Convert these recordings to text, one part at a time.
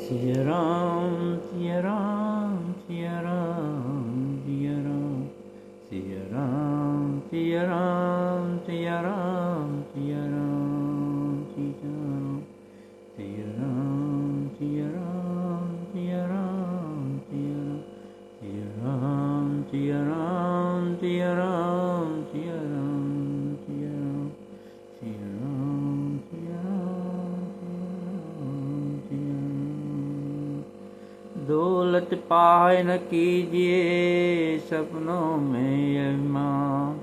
सिया राम सिया राम सिया राम सिया राम सिया राम सिया राम सिया राम सिया राम सिया राम सिया राम सिया राम सिया राम सिया राम सिया राम सिया राम सिया राम सिया राम। दौलत पाए न कीजिए सपनों में अभिमान,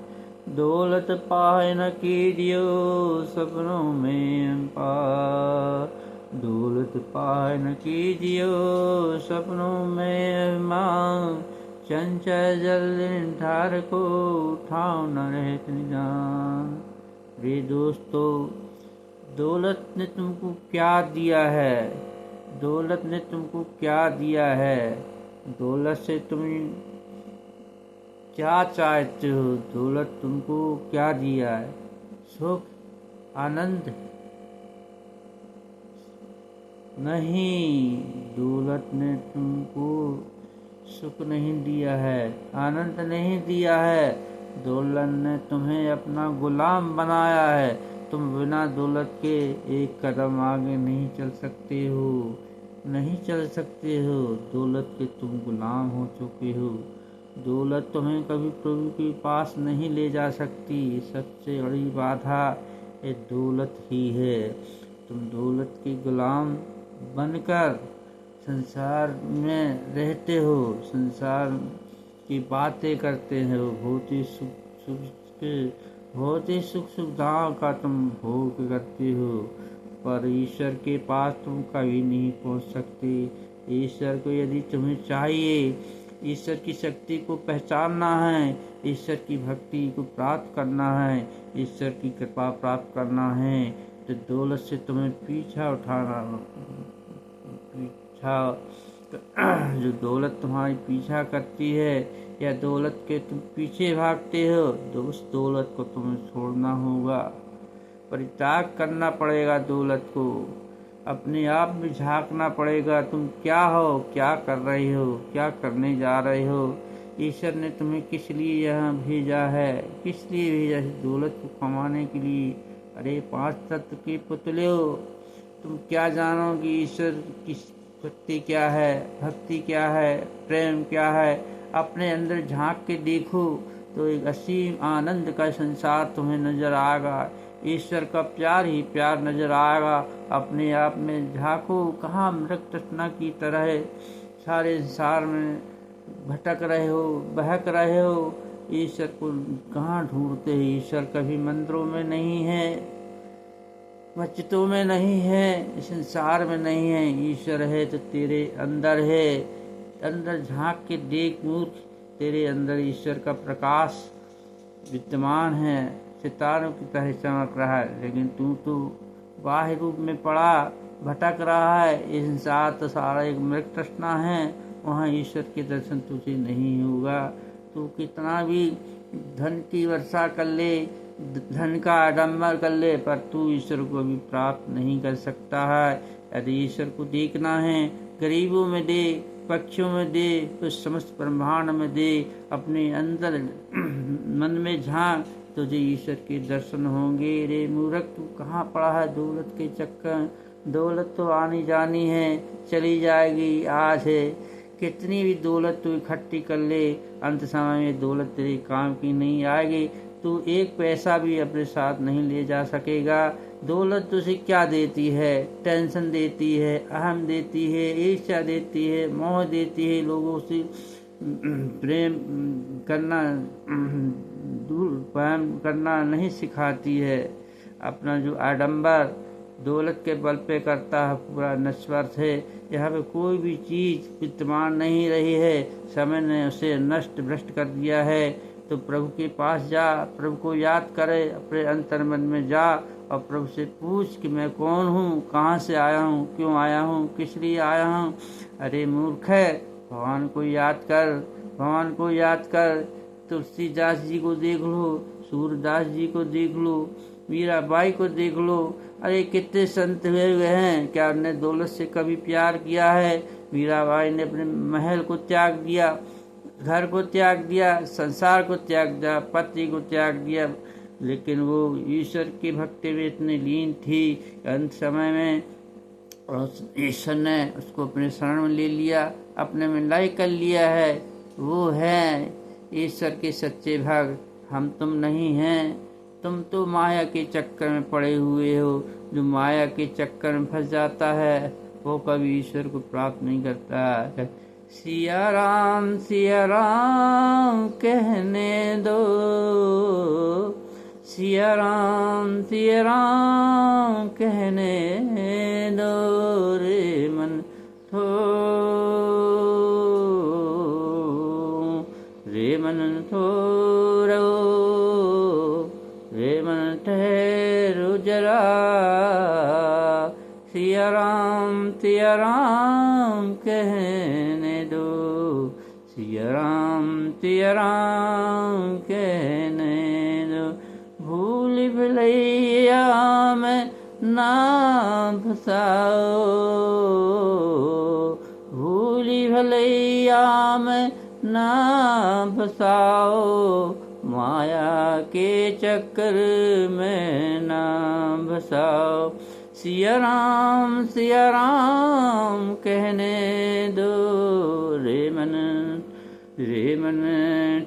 दौलत पाए न कीजिए सपनों में पार, दौलत पाए न कीजिए सपनों में अभिमान, चंचल जल ठार को उठाओ न रहत निदान। रे दोस्तों, दौलत ने तुमको क्या दिया है? दौलत ने तुमको क्या दिया है? दौलत से तुम क्या चाहते हो? दौलत तुमको क्या दिया है? सुख, आनंद? नहीं, दौलत ने तुमको सुख नहीं दिया है, आनंद नहीं दिया है। दौलत ने तुम्हें अपना गुलाम बनाया है। तुम बिना दौलत के एक कदम आगे नहीं चल सकते हो, नहीं चल सकते हो। दौलत के तुम गुलाम हो चुके हो। दौलत तुम्हें कभी प्रभु के पास नहीं ले जा सकती। सबसे बड़ी बाधा ये दौलत ही है। तुम दौलत के गुलाम बनकर संसार में रहते हो, संसार की बातें करते हो, बहुत ही सुख सुविधाओं का तुम भोग करते हो, पर ईश्वर के पास तुम कभी नहीं पहुंच सकते। ईश्वर को यदि तुम्हें चाहिए, ईश्वर की शक्ति को पहचानना है, ईश्वर की भक्ति को प्राप्त करना है, ईश्वर की कृपा प्राप्त करना है, तो दौलत से तुम्हें पीछा उठाना, जो दौलत तुम्हारी पीछा करती है या दौलत के तुम पीछे भागते हो, तो उस दौलत को तुम्हें छोड़ना होगा, परित्याग करना पड़ेगा। दौलत को अपने आप में झांकना पड़ेगा। तुम क्या हो, क्या कर रहे हो, क्या करने जा रहे हो? ईश्वर ने तुम्हें किस लिए यहाँ भेजा है? किस लिए भेजा है? दौलत को कमाने के लिए। अरे 5 तत्व के पुतले हो, तुम क्या जानोगे ईश्वर की शक्ति क्या है, भक्ति क्या है, प्रेम क्या है? अपने अंदर झांक के देखो तो एक असीम आनंद का संसार तुम्हें नजर आएगा। ईश्वर का प्यार ही प्यार नजर आएगा। अपने आप में झांको, कहाँ मृग तृष्णा की तरह सारे संसार में भटक रहे हो, बहक रहे हो। ईश्वर को कहाँ ढूंढते हैं? ईश्वर कभी मंदिरों में नहीं है, मस्जिदों में नहीं है, संसार में नहीं है। ईश्वर है तो तेरे अंदर है। अंदर झांक के देख मूर्ख, तेरे अंदर ईश्वर का प्रकाश विद्यमान है, सितारों की तरह चमक रहा है। लेकिन तू तो बाह्य रूप में पड़ा भटक रहा है। ये संसार तो सारा एक मृग तृष्णा है, वहाँ ईश्वर के दर्शन तुझे नहीं होगा। तू कितना भी धन की वर्षा कर ले, धन का आडंबर कर ले, पर तू ईश्वर को भी प्राप्त नहीं कर सकता है। यदि ईश्वर को देखना है, गरीबों में दे, पक्षियों में दे, उस समस्त ब्रह्मांड में दे, अपने अंदर मन में झांक, तुझे ईश्वर के दर्शन होंगे। रे मूर्ख, तू कहाँ पड़ा है दौलत के चक्कर? दौलत तो आनी जानी है, चली जाएगी। आज है, कितनी भी दौलत तू इकट्ठी कर ले, अंत समय में दौलत तेरे काम की नहीं आएगी। तू एक पैसा भी अपने साथ नहीं ले जा सकेगा। दौलत तुझे क्या देती है? टेंशन देती है, अहम देती है, ईर्ष्या देती है, मोह देती है, लोगों से प्रेम करना, दूर प्रेम करना नहीं सिखाती है। अपना जो आडंबर दौलत के बल पे करता है, पूरा नश्वर है। यहाँ पे कोई भी चीज विद्यमान नहीं रही है, समय ने उसे नष्ट भ्रष्ट कर दिया है। तो प्रभु के पास जा, प्रभु को याद करे, अपने अंतर मन में जा और प्रभु से पूछ कि मैं कौन हूँ, कहाँ से आया हूँ, क्यों आया हूँ, किस लिए आया हूँ। अरे मूर्ख है, भगवान को याद कर, भगवान को याद कर। तुलसीदास जी को देख लो, सूरदास जी को देख लो, मीराबाई को देख लो, अरे कितने संत हुए हुए हैं, क्या उन्होंने दौलत से कभी प्यार किया है? मीराबाई ने अपने महल को त्याग दिया, घर को त्याग दिया, संसार को त्याग दिया, पति को त्याग दिया, लेकिन वो ईश्वर के भक्ति में इतनी लीन थी। अंत समय में ईश्वर ने उसको अपने शरण में ले लिया, अपने में लय कर लिया है। वो है ईश्वर के सच्चे भक्त, हम तुम नहीं हैं। तुम तो माया के चक्कर में पड़े हुए हो। जो माया के चक्कर में फंस जाता है वो कभी ईश्वर को प्राप्त नहीं करता है। सिया राम कहने दो, सिया राम कहने दो रे मन रे मन थोरो, रे मन ठहरो जरा। सिया राम कहने दो, सिया राम कहने दो। भूल भुलैया में ना फसाओ, भूल भुलैया में ना फसाओ, माया के चक्कर में ना फसाओ। सिया राम कहने दो रे मन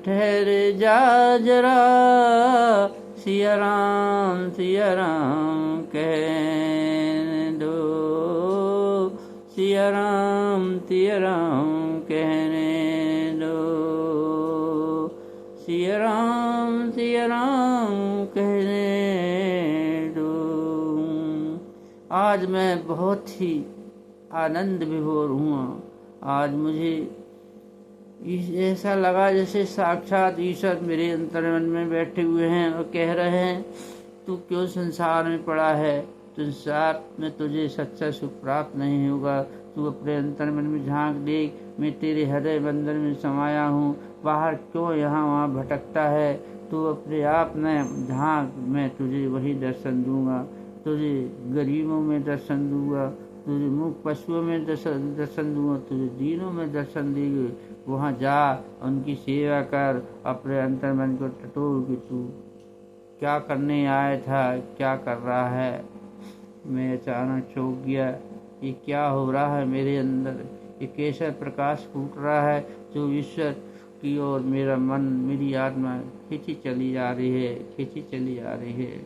ठहर जा जरा। सिया राम कहने दो, सिया राम कहने दो, सिया राम कहने दो। आज मैं बहुत ही आनंद विभोर हुआ। आज मुझे ऐसा लगा जैसे साक्षात ईश्वर मेरे अंतर्मन में बैठे हुए हैं और कह रहे हैं, तू क्यों संसार में पड़ा है? संसार में तुझे सच्चा सुख प्राप्त नहीं होगा। तू अपने अंतर्मन में झांक देख, मैं तेरे हृदय बंधन में समाया हूँ। बाहर क्यों यहाँ वहाँ भटकता है? तू अपने आप में झांक, मैं तुझे वही दर्शन दूंगा। तुझे गरीबों में दर्शन दूंगा, तुझे मूक पशुओं में दर्शन दूंगा, तुझे दीनों में दर्शन देंगे। वहाँ जा, उनकी सेवा कर, अपने अंतर्मन को टटोल कि तू क्या करने आया था, क्या कर रहा है। मैं अचानक चौंक गया, ये क्या हो रहा है मेरे अंदर? ये कैसा प्रकाश फूट रहा है जो ईश्वर की ओर मेरा मन, मेरी आत्मा खींची चली जा रही है, खींची चली जा रही है।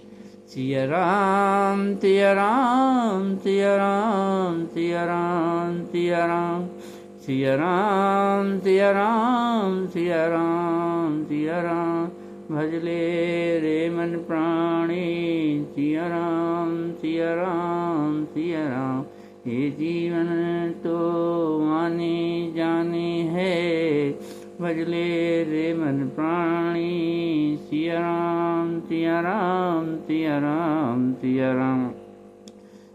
सिया राम सिया राम सिया राम सिया राम सिया राम सिया राम सिया राम सिया राम सिया राम। भजले रे मन प्राणी, सिया राम सिया राम सिया राम। ये जीवन तो माने जाने है, भजले रे मन प्राणी। सिया राम सिया राम सिया राम सिया राम।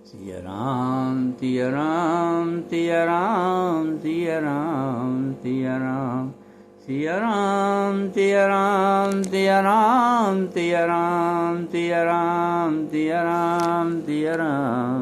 सिया राम सिया राम सिया राम सिया राम सिया राम। सिया राम सिया राम सिया राम सिया राम सिया राम सिया राम सिया राम।